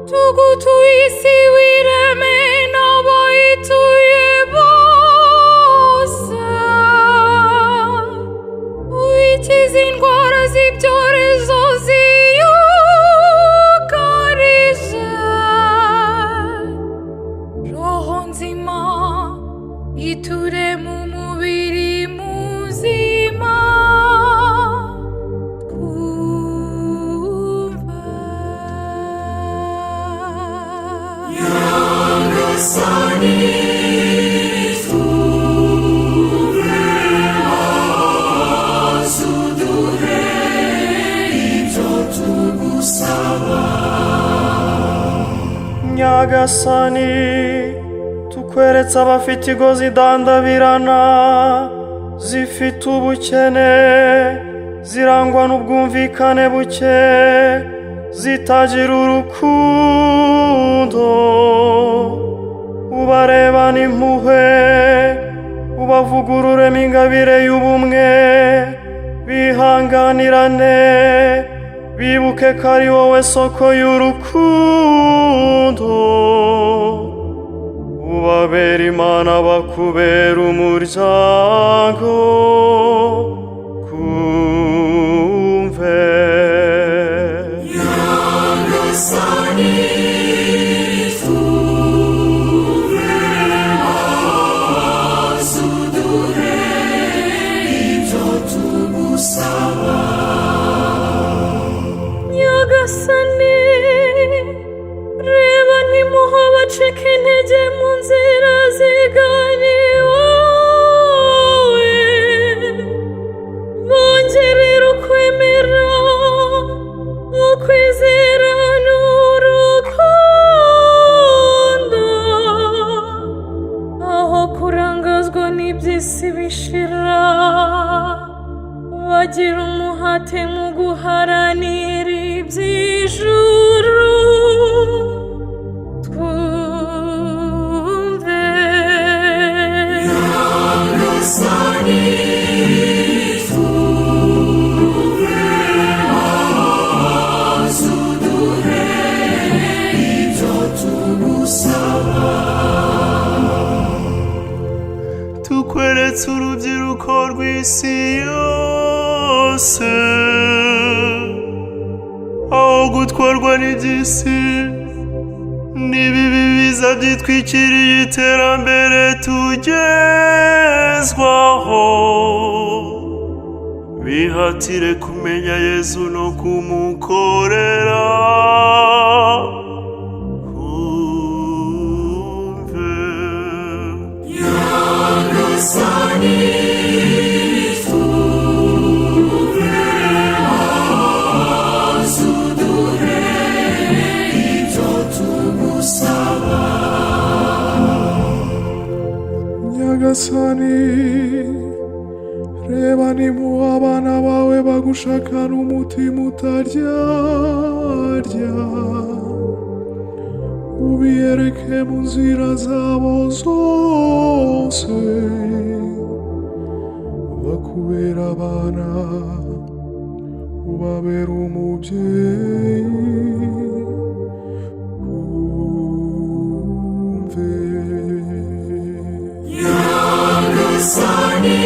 tugutuye isi wireme n'abayituye bose, wikiza indwara z'ibyorezo ziyugarije, roho nzima iture mu mubiri muzima, twumve. Nyagasani twumve, maze uduhe ibyo tugusaba. Nyagasani tukweretse abafite ingo zidandabirana, zifite ubukene, zirangwa n'ubwumvikane buke, zitagira urukundo, ubarebana impuhwe, ubavugururemo ingabire y'ubumwe, bihanganirane, bibuke ko ari wowe soko y'urukundo, ubabera Imana bakubera umuryango, kumve. Nyagasani twumve, maze uduhe ibyo tugusaba. Nyagasani reba nimuha bacika intege mu nzira zigana iwawe, bongerera ukwemera, ukwizera n'urukundo, aho kurangazwa n'iby'isi bishira, bagira umuhate mu guharanira iby'ijuru, twumve. Nyagasani twumve, maze uduhe ibyo tugusaba. Tukweretse urubyiruko rw'isi yose, aho gutwarwa n'iby'isi n'ibibi biza byitwikiriye iterambere tugezwaho, bihatire kumenya Yezu no kumukorera, kumve. Nyagasani twumve, maze uduhe ibyo tugusaba. Nyagasani reba nimuha abana bawe bagushakana umutima utaryarya, ubiyereke mu nzira zabo zose, bakubera abana, ubabera umubyeyi, kumve. Nyagasani